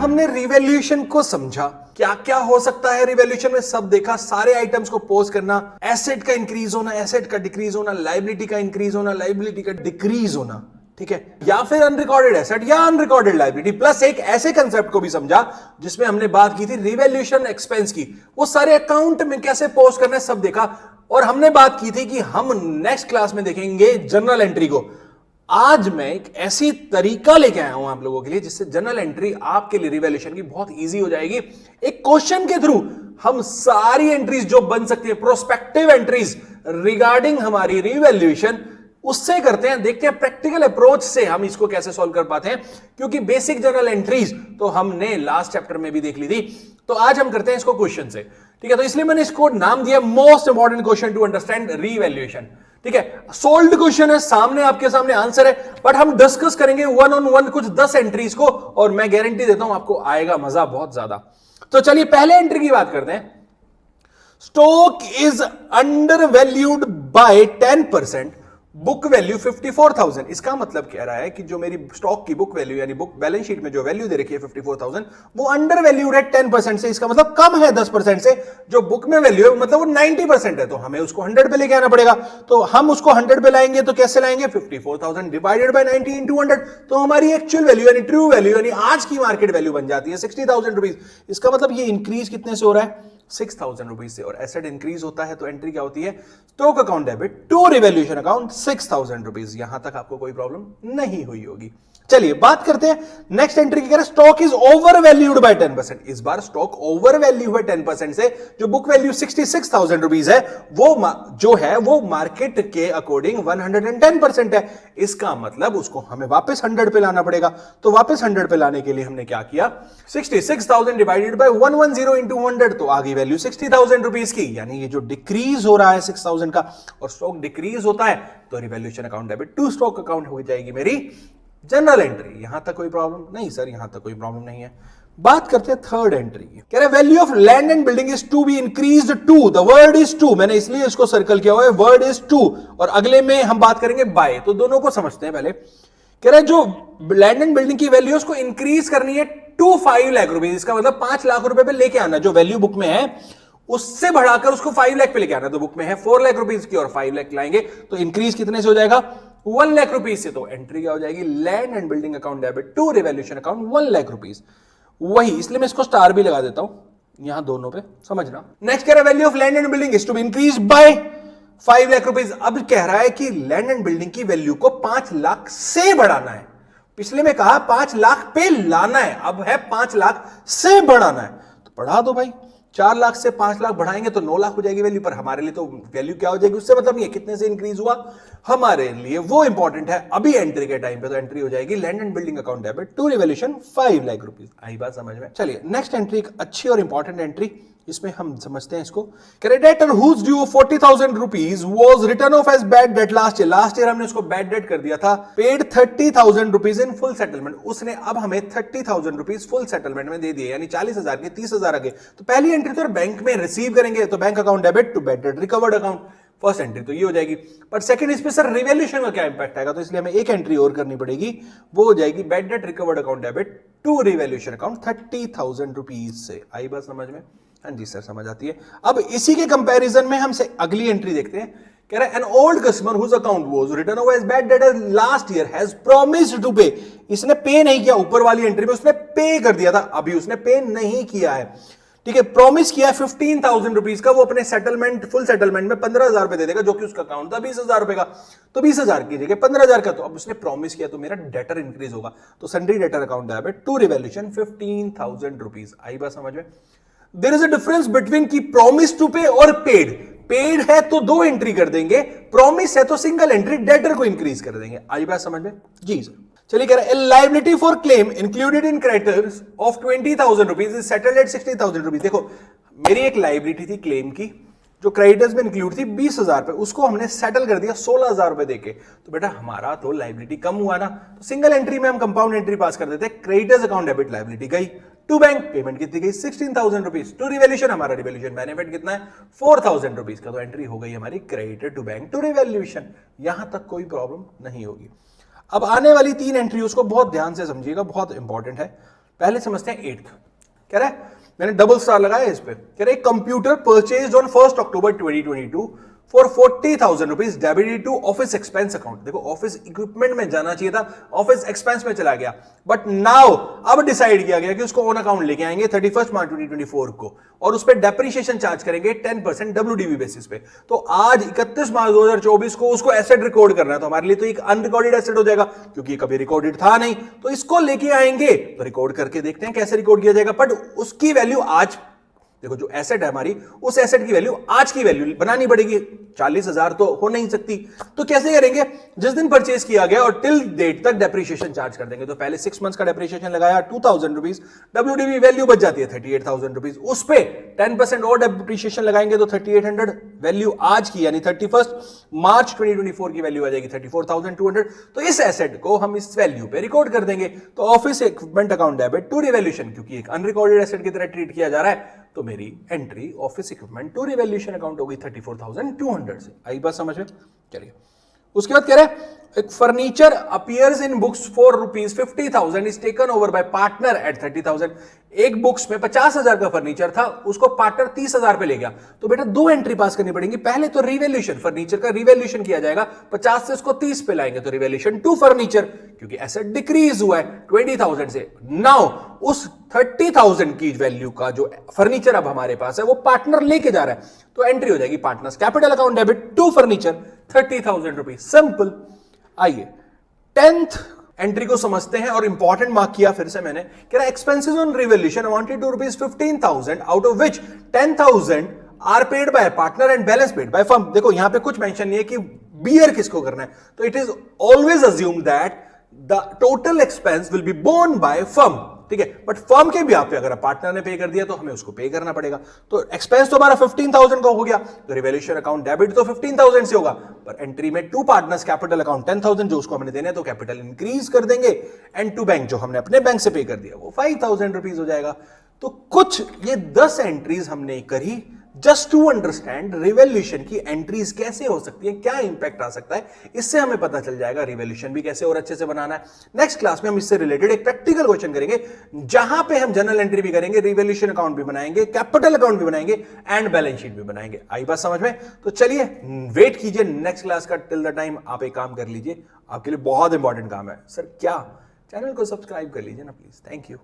हमने रिवैल्यूएशन को समझा, क्या क्या हो सकता है रिवैल्यूएशन में सब देखा, सारे आइटम्स को पोस्ट करना, एसेट का इंक्रीज होना, एसेट का डिक्रीज होना, लायबिलिटी का इंक्रीज होना, लायबिलिटी का डिक्रीज होना, ठीक है, या फिर अनरिकॉर्डेड एसेट या अनरिकॉर्डेड लायबिलिटी, प्लस एक ऐसे कंसेप्ट को भी समझा जिसमें हमने बात की थी रिवैल्यूएशन एक्सपेंस की, वो सारे अकाउंट में कैसे पोस्ट करना है सब देखा। और हमने बात की थी कि हम नेक्स्ट क्लास में देखेंगे जर्नल एंट्री को। आज मैं एक ऐसी तरीका लेके आया हूं आप लोगों के लिए जिससे जर्नल एंट्री आपके लिए रिवैल्यूएशन की बहुत इजी हो जाएगी। एक क्वेश्चन के थ्रू हम सारी एंट्रीज जो बन सकती है, प्रोस्पेक्टिव एंट्रीज रिगार्डिंग हमारी रिवैल्यूएशन, उससे करते हैं, देखते हैं प्रैक्टिकल अप्रोच से हम इसको कैसे सॉल्व कर पाते हैं, क्योंकि बेसिक जर्नल एंट्रीज तो हमने लास्ट चैप्टर में भी देख ली थी। तो आज हम करते हैं इसको क्वेश्चन से, ठीक है। तो इसलिए मैंने इसको नाम दिया most important question to understand revaluation, ठीक है। सोल्व्ड क्वेश्चन है, सामने आपके सामने आंसर है, बट हम डिस्कस करेंगे वन ऑन वन कुछ 10 एंट्रीज को, और मैं गारंटी देता हूं आपको आएगा मजा बहुत ज्यादा। तो चलिए पहले एंट्री की बात करते हैं। Stock is under valued bye 10%, book value 54,000। इसका मतलब कह रहा है कि जो मेरी स्टॉक की बुक वैल्यू यानी बुक बैलेंस शीट में जो वैल्यू दे रखी है 54,000, वो अंडर वैल्यूड है 10% से। इसका मतलब कम है 10% से। जो बुक में वैल्यू है मतलब वो 90% है, तो हमें उसको 100 पे लेके आना पड़ेगा। तो हम उसको 100 पे लाएंगे तो कैसे लाएंगे, 54,000 डिवाइडेड बाय 90 इंटू 100, तो हमारी एक्चुअल वैल्यू यानी ट्रू वैल्यू यानी आज की मार्केट वैल्यू बन जाती है 60,000 रुपीज। इसका मतलब ये इंक्रीज कितने से हो रहा है, 6,000 रुपीज से। और एसेट इंक्रीज होता है तो एंट्री क्या होती है, stock account debit to revaluation account 6,000 rupees. यहां तक आपको कोई प्रॉब्लम नहीं हुई होगी। चलिए बात करते हैं नेक्स्ट एंट्री की। कह रहे stock is over valued bye 10%। इस बार स्टॉक ओवर वैल्यू है 10% से। जो बुक वैल्यू 66,000 रुपीज है वो जो है वो मार्केट के अकॉर्डिंग 110% है। इसका मतलब उसको हमें वापस 100 पे लाना पड़ेगा। तो वापस 100 पे लाने के लिए हमने क्या किया, 66,000 डिवाइडेड बाय 110 इंटू 100, तो आगे वैल्यू 60,000 रुपीज की। यानी ये जो डिक्रीज हो रहा है 6,000 का, और स्टॉक डिक्रीज होता है तो revaluation account debit to stock account हो जाएगी मेरी जनरल एंट्री। यहां तक कोई प्रॉब्लम नहीं सर, यहां तक कोई प्रॉब्लम नहीं है। बात करते हैं थर्ड एंट्री की। कह रहे value of land and building is to be increased to, the word is to, मैंने इसलिए इसको सर्कल किया हुआ है, वर्ड इज टू। और अगले में हम बात करेंगे बाय, तो दोनों को समझते हैं पहले। कह रहे जो लैंड एंड बिल्डिंग की वैल्यू उसको इंक्रीज करनी है टू 5 लाख रुपीज। इसका मतलब 5 लाख रुपए पे लेके आना, जो वैल्यू बुक में है उससे बढ़ाकर उसको 5 लाख पे लेके आना। तो बुक में है 4 लाख रुपीज की और 5 लाख लाएंगे तो इंक्रीज कितने से हो जाएगा, 1 लाख रुपीज से। तो एंट्री क्या हो जाएगी, land and building account debit to revaluation account 1 lakh rupees. वही, इसलिए मैं इसको स्टार भी लगा देता हूं यहां दोनों पे, समझना। नेक्स्ट कह रहा है value of land and building is to be increase by 5 lakh rupees. अब कह रहा है कि लैंड एंड बिल्डिंग की वैल्यू को 5 लाख से बढ़ाना है। पिछले में कहा 5 लाख पे लाना है, अब है 5 लाख से बढ़ाना है। तो बढ़ा दो भाई, 4 लाख से 5 लाख बढ़ाएंगे तो 9 लाख हो जाएगी वैल्यू। पर हमारे लिए तो वैल्यू क्या हो जाएगी उससे मतलब नहीं है, कितने से इंक्रीज हुआ हमारे लिए वो इंपॉर्टेंट है अभी एंट्री के टाइम पे। तो एंट्री हो जाएगी land and building account debit to revaluation 5 lakh rupees. आई बात समझ में। चलिए नेक्स्ट एंट्री एक अच्छी और इंपॉर्टेंट एंट्री, इसमें हम समझते हैं इसको। Creditor whose due 40,000 rupees was return of as bad debt last year. Last year हमने उसको बैड डेट कर दिया था, paid 30,000 rupees in full settlement. उसने अब हमें 30,000 रुपीज फुल सेटलमेंट में दे दिए, यानी 40,000 के 30,000 आगे। तो पहली एंट्री तो बैंक में रिसीव करेंगे, तो bank account debit to bad debt recovered account, first entry तो ये हो जाएगी। पर सेकंड इस पे सर रिवैल्यूएशन का क्या इंपैक्ट आएगा, तो इसलिए हमें एक एंट्री और करनी पड़ेगी, वो हो जाएगी bad debt recovered account debit to revaluation account 30,000 rupees से। आई बात समझ में। हाँ जी सर समझ आती है। अब इसी के कंपैरिजन में हमसे अगली एंट्री देखते हैं। कह रहा है an old customer whose account was return over as bad debt last year has promised to pay. इसने पे नहीं किया, ऊपर वाली एंट्री में उसने पे कर दिया था, अभी उसने पे नहीं किया है, ठीक है। प्रॉमिस किया 15,000 रुपीज का, वो अपने सेटलमेंट फुल सेटलमेंट में 15,000 रुपए दे देगा, जो कि उसका अकाउंट था 20,000 रुपए का। तो 20,000 की जगह 15,000 का, तो अब उसने प्रॉमिस किया तो मेरा डेटर इंक्रीज होगा। तो sundry debtor account debit to revaluation 15,000 rupees. आई बात समझ में। There is a difference between की प्रॉमिस टू पे और पेड। पेड है तो 2 एंट्री कर देंगे, प्रॉमिस है तो सिंगल एंट्री डेटर को इंक्रीज कर देंगे। आई बात समझ में जी सर। चलिए कह रहा है liability for claim included in creditors of 20,000 rupees is settled at 60,000 rupees. देखो मेरी एक लायबिलिटी थी क्लेम की जो क्रेडिटर्स में इंक्लूड थी 20,000 पे, उसको हमने सेटल कर दिया 16,000 रुपए देके। तो बेटा हमारा तो लायबिलिटी कम हुआ ना, तो सिंगल एंट्री में हम कंपाउंड एंट्री पास कर देते, क्रेडिटर्स अकाउंट डेबिट लायबिलिटी गई टू बैंक, पेमेंट कितनी गई 16,000 रुपीज, टू रिवैल्यूएशन हमारा रिवैल्यूएशन बेनिफिट कितना है 4,000 रुपीज का। तो एंट्री हो गई हमारी credited to bank to revaluation. यहां तक कोई प्रॉब्लम नहीं होगी। अब आने वाली 3 एंट्री उसको बहुत ध्यान से समझिएगा, बहुत इंपॉर्टेंट है। पहले समझते हैं 8th। कह रहा है, मैंने डबल स्टार लगाया इस पे, कह रहे computer purchase on 1 October 2022 for 40,000 rupees debited to office expense account. देखो ऑफिस इक्विपमेंट में जाना चाहिए था, ऑफिस एक्सपेंस में चला गया, बट नाउ अब डिसाइड किया गया कि उसको ऑन अकाउंट लेके आएंगे 31 मार्च 2024 को, और उस पर डेप्रिसिएशन चार्ज करेंगे 10% WDV बेसिस पे। तो आज 31 मार्च 2024 को उसको एसेट रिकॉर्ड करना है, तो हमारे लिए तो एक अनरिकॉर्डेड एसेट हो जाएगा, क्योंकि ये कभी रिकॉर्डेड था नहीं। तो इसको लेके आएंगे, तो रिकॉर्ड करके देखते हैं कैसे रिकॉर्ड किया जाएगा। बट उसकी वैल्यू आज, देखो जो एसेट है हमारी, उस एसेट की वैल्यू आज की वैल्यू बनानी पड़ेगी। 40,000 तो हो नहीं सकती, तो कैसे करेंगे, जिस दिन परचेज किया गया और टिल डेट तक डेप्रिसिएशन चार्ज कर देंगे। तो पहले 6 मंथ्स का डेप्रिसिएशन लगाया 2,000 रुपीज, WDV वैल्यू बच जाती है 38,000 रुपीज, उस पे 10% और डेप्रिसिएशन लगाएंगे तो 3800, वैल्यू आज की यानी 31 मार्च 2024 की वैल्यू आ जाएगी 34,200। तो इस एसेट को हम इस वैल्यू पे रिकॉर्ड कर देंगे। तो office equipment account debit to revaluation, क्योंकि एक अनरिकॉर्डेड एसेट की तरह ट्रीट किया जा रहा है, तो मेरी entry office equipment to revaluation account होगी 34,200 से। आई बात समझ में? चलिए, उसके बाद कह रहे हैं एक furniture appears in books for ₹50,000 is taken over by partner eight 30,000। एक बुक्स में 50,000 का फर्नीचर था, उसको पार्टनर 30,000 पे ले गया। तो बेटा दो एंट्री पास करनी पड़ेगी। पहले तो रिवैल्यूएशन, फर्नीचर का रिवैल्यूएशन किया जाएगा, 50 से उसको 30 पे लाएंगे, तो रिवैल्यूएशन टू फर्नीचर, क्योंकि एसेट डिक्रीज हुआ है 20,000 से। नाउ उस 30,000 की वैल्यू का जो फर्नीचर अब हमारे पास है वो पार्टनर लेके जा रहा है, तो एंट्री हो जाएगी partners capital account debit to furniture 30,000 rupees. Simple. आइए 10th एंट्री को समझते हैं, और इंपॉर्टेंट मार्क किया फिर से मैंने, कह रहा expenses on revaluation amounted to ₹15,000 out of which 10,000 are paid by partner and balance paid by firm. देखो यहां पे कुछ मेंशन नहीं है कि बियर किसको करना है, तो it is always assume that the total expense will be borne by firm, ठीक है। बट फर्म के बिहाफ पे अगर पार्टनर ने पे कर दिया तो हमें उसको पे करना पड़ेगा। तो एक्सपेंस तो हमारा 15,000 का हो गया, तो रिवैल्यूएशन अकाउंट डेबिट तो 15,000 से होगा, पर एंट्री में टू पार्टनर्स कैपिटल अकाउंट 10,000 जो उसको हमने देना है, तो कैपिटल इंक्रीज कर देंगे, एंड टू बैंक जो हमने अपने बैंक से पे कर दिया वो 5,000 रुपीज हो जाएगा। तो कुछ ये 10 एंट्रीज हमने करी जस्ट टू अंडरस्टैंड रिवैल्यूएशन की एंट्रीज कैसे हो सकती है, क्या इंपैक्ट आ सकता है, इससे हमें पता चल जाएगा रिवैल्यूएशन भी कैसे और अच्छे से बनाना है। नेक्स्ट क्लास में हम इससे रिलेटेड एक प्रैक्टिकल क्वेश्चन करेंगे, जहां पे हम जनरल एंट्री भी करेंगे, रिवैल्यूएशन अकाउंट भी बनाएंगे, कैपिटल अकाउंट भी बनाएंगे, एंड बैलेंस शीट भी बनाएंगे। आई बात समझ में? तो चलिए वेट कीजिए नेक्स्ट क्लास का। टिल द टाइम आप एक काम कर लीजिए, आपके लिए बहुत इंपॉर्टेंट काम है। सर क्या? चैनल को सब्सक्राइब कर लीजिए ना प्लीज। Thank you.